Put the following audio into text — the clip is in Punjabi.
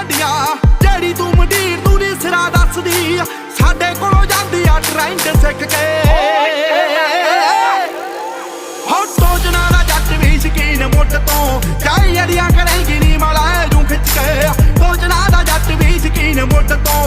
ਜਾਂਦੀਆਂ ਜਿਹੜੀ ਤੂੰ ਮੰਡੀਰ ਤੂੰ ਨੀ ਸਿਰਾ ਦੱਸਦੀ ਸਾਡੇ ਕੋਲੋਂ ਜਾਂਦੀ ਆ ਟ੍ਰੈਂਡ ਸਿੱਖ ਕੇ ਹੋ ਟੋਜਣਾ ਦਾ ਜੱਟ ਵੀ ਸ਼ਕੀਨ ਮੁੱਢ ਤੋਂ ਚਾਹੇ ਅੜੀਆਂ ਕਰੇਂਗੀ ਨੀ ਮਲਾ ਜੂ ਖਿੱਚ ਕੇ ਟੋਜਣਾ ਦਾ ਜੱਟ ਵੀ ਸ਼ਕੀਨ ਮੁੱਢ ਤੋਂ